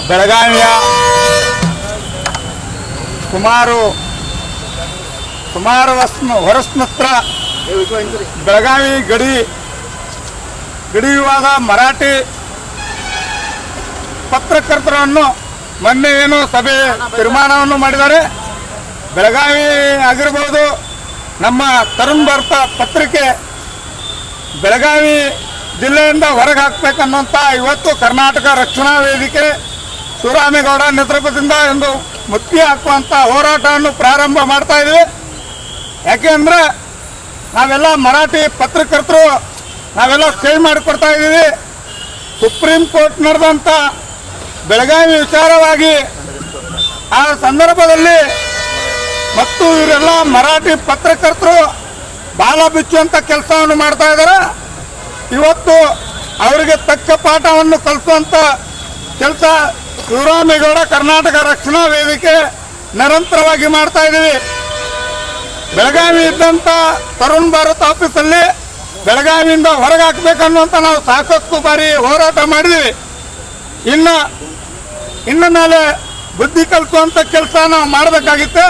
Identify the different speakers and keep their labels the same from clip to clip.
Speaker 1: ಬೆಳಗಾವಿಯ ಸುಮಾರು ವರ್ಷನತ್ರ ಬೆಳಗಾವಿ ಗಡಿ ವಿವಾದ ಮರಾಠಿ ಪತ್ರಕರ್ತರನ್ನು ಮೊನ್ನೆ ಏನು ಸಭೆ ತೀರ್ಮಾನವನ್ನು ಮಾಡಿದ್ದಾರೆ. ಬೆಳಗಾವಿ ಆಗಿರ್ಬೋದು, ನಮ್ಮ ತರುಣ್ ಭಾರತ ಪತ್ರಿಕೆ ಬೆಳಗಾವಿ ಜಿಲ್ಲೆಯಿಂದ ಹೊರಗೆ ಹಾಕಬೇಕನ್ನುವಂಥ ಇವತ್ತು ಕರ್ನಾಟಕ ರಕ್ಷಣಾ ವೇದಿಕೆ ಶಿವರಾಮೇಗೌಡ ನೇತೃತ್ವದಿಂದ ಒಂದು ಮುತ್ತಿ ಹಾಕುವಂಥ ಹೋರಾಟವನ್ನು ಪ್ರಾರಂಭ ಮಾಡ್ತಾ ಇದ್ವಿ. ಯಾಕೆಂದರೆ ನಾವೆಲ್ಲ ಮರಾಠಿ ಪತ್ರಕರ್ತರು ನಾವೆಲ್ಲ ಸಹಿ ಮಾಡಿಕೊಡ್ತಾ ಇದ್ದೀವಿ. ಸುಪ್ರೀಂ ಕೋರ್ಟ್ ನಡೆದಂಥ ಬೆಳಗಾವಿ ವಿಚಾರವಾಗಿ ಆ ಸಂದರ್ಭದಲ್ಲಿ ಮತ್ತು ಇವರೆಲ್ಲ ಮರಾಠಿ ಪತ್ರಕರ್ತರು ಬಾಲ ಬಿಚ್ಚುವಂಥ ಕೆಲಸವನ್ನು ಮಾಡ್ತಾ ಇದ್ದಾರೆ. ಇವತ್ತು ಅವರಿಗೆ ತಕ್ಕ ಪಾಠವನ್ನು ಕಲಿಸುವಂಥ ಕೆಲಸ ಶಿವರಾಮೇಗೌಡ ಕರ್ನಾಟಕ ರಕ್ಷಣಾ ವೇದಿಕೆ ನಿರಂತರವಾಗಿ ಮಾಡ್ತಾ ಇದ್ದೀವಿ. ಬೆಳಗಾವಿ ಇದ್ದಂಥ ತರುಣ್ ಭಾರತ್ ಆಫೀಸಲ್ಲಿ ಬೆಳಗಾವಿಯಿಂದ ಹೊರಗೆ ಹಾಕಬೇಕನ್ನುವಂಥ ನಾವು ಸಾಕಷ್ಟು ಬಾರಿ ಹೋರಾಟ ಮಾಡಿದ್ದೀವಿ. ಇನ್ನು ಮೇಲೆ ಬುದ್ಧಿ ಕಲಿಸುವಂಥ ಕೆಲಸ ನಾವು ಮಾಡಬೇಕಾಗಿತ್ತು.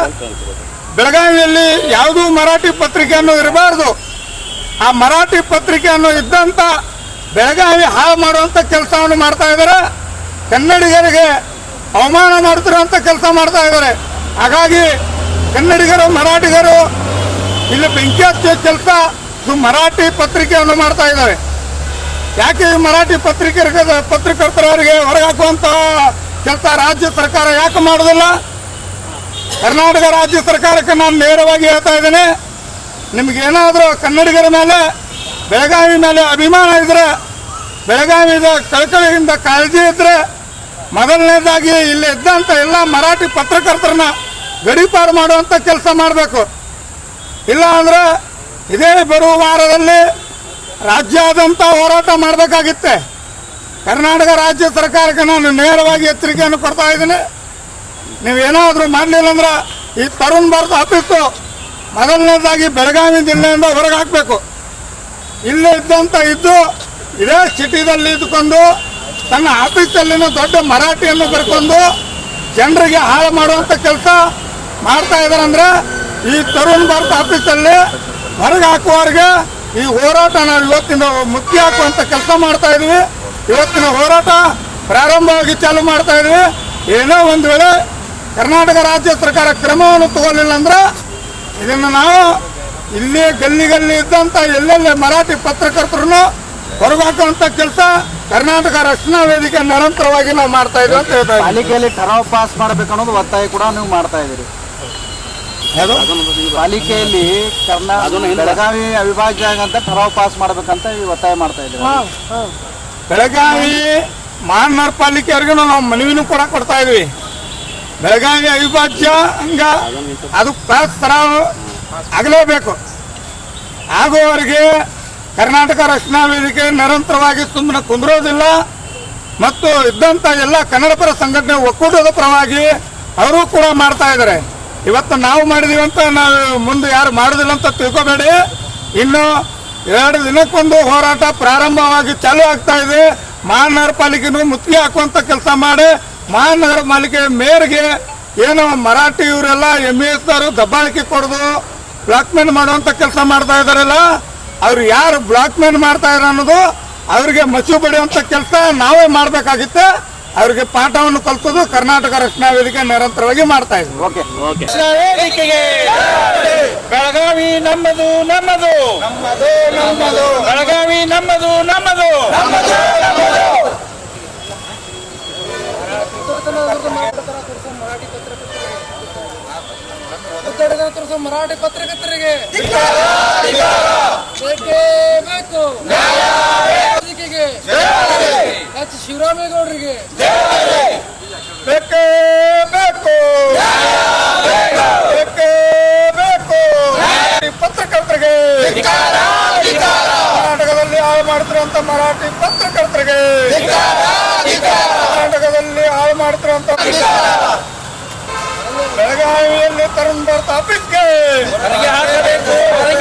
Speaker 1: ಬೆಳಗಾವಿಯಲ್ಲಿ ಯಾವುದೂ ಮರಾಠಿ ಪತ್ರಿಕೆಯನ್ನು ಇರಬಾರ್ದು. ಆ ಮರಾಠಿ ಪತ್ರಿಕೆಯನ್ನು ಇದ್ದಂಥ ಬೆಳಗಾವಿ ಹಾಳು ಮಾಡುವಂಥ ಕೆಲಸವನ್ನು ಮಾಡ್ತಾ ಇದ್ದಾರೆ. ಕನ್ನಡಿಗರಿಗೆ ಅವಮಾನ ಮಾಡ್ತಿರುವಂಥ ಕೆಲಸ ಮಾಡ್ತಾ ಇದ್ದಾರೆ. ಹಾಗಾಗಿ ಕನ್ನಡಿಗರು ಮರಾಠಿಗರು ಇಲ್ಲಿ ಬೆಂಕಿ ಹಚ್ಚುವ ಕೆಲಸ ಮರಾಠಿ ಪತ್ರಿಕೆಯನ್ನು ಮಾಡ್ತಾ ಇದ್ದಾರೆ. ಯಾಕೆ ಈ ಮರಾಠಿ ಪತ್ರಕರ್ತರವರಿಗೆ ಹೊರಗೆ ಹಾಕುವಂಥ ಕೆಲಸ ರಾಜ್ಯ ಸರ್ಕಾರ ಯಾಕೆ ಮಾಡೋದಿಲ್ಲ? ಕರ್ನಾಟಕ ರಾಜ್ಯ ಸರ್ಕಾರಕ್ಕೆ ನಾನು ನೇರವಾಗಿ ಹೇಳ್ತಾ ಇದ್ದೇನೆ, ನಿಮಗೇನಾದರೂ ಕನ್ನಡಿಗರ ಮೇಲೆ ಬೆಳಗಾವಿ ಮೇಲೆ ಅಭಿಮಾನ ಇದ್ದರೆ, ಬೆಳಗಾವಿದ ಕಳಕಳಿಯಿಂದ ಕಾಳಜಿ ಇದ್ದರೆ, ಮೊದಲನೇದಾಗಿ ಇಲ್ಲಿ ಇದ್ದಂಥ ಎಲ್ಲ ಮರಾಠಿ ಪತ್ರಕರ್ತರನ್ನ ಗಡೀಪಾರು ಮಾಡುವಂಥ ಕೆಲಸ ಮಾಡಬೇಕು. ಇಲ್ಲ ಅಂದರೆ ಇದೇ ಬರುವ ವಾರದಲ್ಲಿ ರಾಜ್ಯಾದ್ಯಂತ ಹೋರಾಟ ಮಾಡಬೇಕಾಗಿತ್ತೆ. ಕರ್ನಾಟಕ ರಾಜ್ಯ ಸರ್ಕಾರಕ್ಕೆ ನಾನು ನೇರವಾಗಿ ಎಚ್ಚರಿಕೆಯನ್ನು ಕೊಡ್ತಾ ಇದ್ದೀನಿ. ನೀವೇನಾದರೂ ಮಾಡಲಿಲ್ಲ ಅಂದ್ರೆ ಈ ತರುಣ್ ಭಾರತ್ ಆಫೀಸು ಮೊದಲನೇದಾಗಿ ಬೆಳಗಾವಿ ಜಿಲ್ಲೆಯಿಂದ ಹೊರಗೆ ಹಾಕಬೇಕು. ಇಲ್ಲೇ ಇದ್ದಂಥ ಇದೇ ಸಿಟಿದಲ್ಲಿ ಇದ್ದುಕೊಂಡು ತನ್ನ ಆಫೀಸಲ್ಲಿನ ದೊಡ್ಡ ಮರಾಠಿಯನ್ನು ಬರ್ಕೊಂಡು ಜನರಿಗೆ ಹಾಳು ಮಾಡುವಂಥ ಕೆಲಸ ಮಾಡ್ತಾ ಇದ್ದಾರೆ. ಅಂದರೆ ಈ ತರುಣ್ ಭಾರತ್ ಆಫೀಸಲ್ಲಿ ಹೊರಗೆ ಹಾಕುವವರಿಗೆ ಈ ಹೋರಾಟ ನಾವು ಇವತ್ತಿನ ಮುತ್ತಿ ಹಾಕುವಂಥ ಕೆಲಸ ಮಾಡ್ತಾ ಇದ್ವಿ. ಇವತ್ತಿನ ಹೋರಾಟ ಪ್ರಾರಂಭವಾಗಿ ಚಾಲು ಮಾಡ್ತಾ ಇದ್ವಿ. ಏನೋ ಒಂದು ವೇಳೆ ಕರ್ನಾಟಕ ರಾಜ್ಯ ಸರ್ಕಾರ ಕ್ರಮವನ್ನು ತಗೊಳ್ಳಿಲ್ಲ ಅಂದ್ರೆ ಇದನ್ನು ನಾವು ಇಲ್ಲಿ ಗಲ್ಲಿ ಇದ್ದಂಥ ಎಲ್ಲೆಲ್ಲೇ ಮರಾಠಿ ಪತ್ರಕರ್ತರನ್ನು ಹೊರಗೆ ಹಾಕುವಂಥ ಕೆಲಸ ಕರ್ನಾಟಕ ರಕ್ಷಣಾ ವೇದಿಕೆ ನಿರಂತರವಾಗಿ ನಾವು ಮಾಡ್ತಾ ಇದ್ವಿ ಅಂತ ಹೇಳ್ತಾ ಇದ್ದೀವಿ.
Speaker 2: ಪಾಲಿಕೆಯಲ್ಲಿ ಠರಾವ್ ಪಾಸ್ ಮಾಡಬೇಕು ಅನ್ನೋದು ಒತ್ತಾಯ ಕೂಡ ನೀವು ಮಾಡ್ತಾ ಇದ್ದೀರಿ. ಪಾಲಿಕೆಯಲ್ಲಿ ಬೆಳಗಾವಿ ಅವಿಭಾಜ್ಯ ಅಂತ ಠರಾವ್ ಪಾಸ್ ಮಾಡ್ಬೇಕಂತ ಒತ್ತಾಯ ಮಾಡ್ತಾ ಇದ್ದೀವಿ.
Speaker 1: ಬೆಳಗಾವಿ ಮಹಾನಗರ ಪಾಲಿಕೆಯವರೆಗೂ ನಾವು ಮನವಿನೂ ಕೂಡ ಕೊಡ್ತಾ ಇದ್ವಿ. ಬೆಳಗಾವಿ ಅವಿಭಾಜ್ಯ ಹಂಗ ಅದು ಪಾಸ್ ತರ ಆಗಲೇಬೇಕು. ಆಗುವವರೆಗೆ ಕರ್ನಾಟಕ ರಕ್ಷಣಾ ವೇದಿಕೆ ನಿರಂತರವಾಗಿ ಸುಮ್ಮನೆ ಕುಂದ್ರೋದಿಲ್ಲ. ಮತ್ತು ಇದ್ದಂಥ ಎಲ್ಲ ಕನ್ನಡಪರ ಸಂಘಟನೆ ಒಕ್ಕೂಟದ ಪರವಾಗಿ ಅವರು ಕೂಡ ಮಾಡ್ತಾ ಇದ್ದಾರೆ. ಇವತ್ತು ನಾವು ಮಾಡಿದೀವಿ ಅಂತ ನಾವು ಮುಂದೆ ಯಾರು ಮಾಡೋದಿಲ್ಲ ಅಂತ ತಿಳ್ಕೊಬೇಡಿ. ಇನ್ನು 2 ದಿನಕ್ಕೊಂದು ಹೋರಾಟ ಪ್ರಾರಂಭವಾಗಿ ಚಾಲೂ ಆಗ್ತಾ ಇದೆ. ಮಹಾನಗರ ಪಾಲಿಕೆನೂ ಮುತ್ತಿಗೆ ಹಾಕುವಂಥ ಕೆಲಸ ಮಾಡಿ ಮಹಾನಗರ ಪಾಲಿಕೆ ಮೇಯರ್ಗೆ ಏನು ಮರಾಠಿ ಇವರೆಲ್ಲ MESದವರು ದಬ್ಬಾಳಿಕೆ ಕೊಡೋದು ಬ್ಲಾಕ್ ಮೇಲ್ ಮಾಡುವಂಥ ಕೆಲಸ ಮಾಡ್ತಾ ಇದ್ದಾರಲ್ಲ, ಅವ್ರು ಯಾರು ಬ್ಲಾಕ್ ಮೇಲ್ ಮಾಡ್ತಾ ಇದ್ದಾರೆ ಅನ್ನೋದು ಅವ್ರಿಗೆ ಮಚ್ಚು ಬಡಿಯುವಂಥ ಕೆಲಸ ನಾವೇ ಮಾಡಬೇಕಾಗಿತ್ತು. ಅವ್ರಿಗೆ ಪಾಠವನ್ನು ಕಲಿಸೋದು ಕರ್ನಾಟಕ ರಕ್ಷಣಾ ವೇದಿಕೆ ನಿರಂತರವಾಗಿ ಮಾಡ್ತಾ ಇದ್ವಿ.
Speaker 3: ಬೆಳಗಾವಿ ನಮ್ಮದು ನಮ್ಮದು ಬೆಳಗಾವಿ ನಮ್ಮದು ನಮ್ಮದು ಮರಾಠಿ ಪತ್ರಕರ್ತರಿಗೆ ಬೇಕು. ಶಿವರಾಮೇಗೌಡರಿಗೆ
Speaker 1: ಬೇಕೇ ಬೇಕು. ಪತ್ರಕರ್ತರಿಗೆ ಕರ್ನಾಟಕದಲ್ಲಿ ಹಾಳು ಮಾಡ್ತಿರುವಂತ ಮರಾಠಿ ಪತ್ರಕರ್ತರಿಗೆ ಕರ್ನಾಟಕದಲ್ಲಿ ಹಾಳು ಮಾಡ್ತಿರುವಂತ ಬೆಳಗಾವಿಯಲ್ಲಿ ತರುಣ್ ಭಾರತ್ ಆಫೀಸ್ಗೆ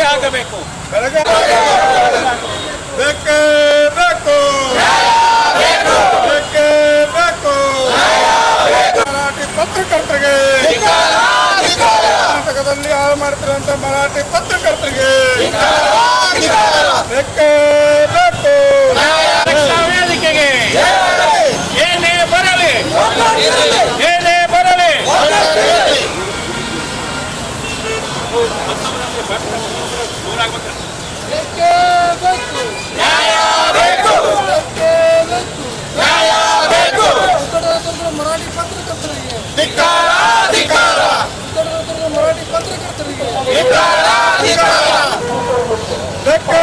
Speaker 3: ಹಾಕಬೇಕು.
Speaker 1: ಬೇಕೇ ಬೇಕು. ಮಾಡ್ತಿರುವಂತ ಮರಾಠಿ ಪತ್ರಕರ್ತರಿಗೆ ಬೇಕೇ ಬೇಕು.
Speaker 3: ವೇದಿಕೆಗೆ ಏನೇ ಬರಲಿ ಏನೇ ಬರಲಿ ಬೇಕೇ ಬೇಕು. ನ್ಯಾಯ ಬೇಕು. ಬೇಕೇ ಬೇಕು. ನ್ಯಾಯ ಬೇಕು. ಉತ್ತರದ ಮರಾಠಿ ಪತ್ರಕರ್ತರಿಗೆ
Speaker 1: ಧಿಕ್ಕಾರ, ಧಿಕ್ಕಾರ.
Speaker 3: ಉತ್ತರದ ಮರಾಠಿ ಪತ್ರಕರ್ತರಿಗೆ
Speaker 1: ಬೇಕೇ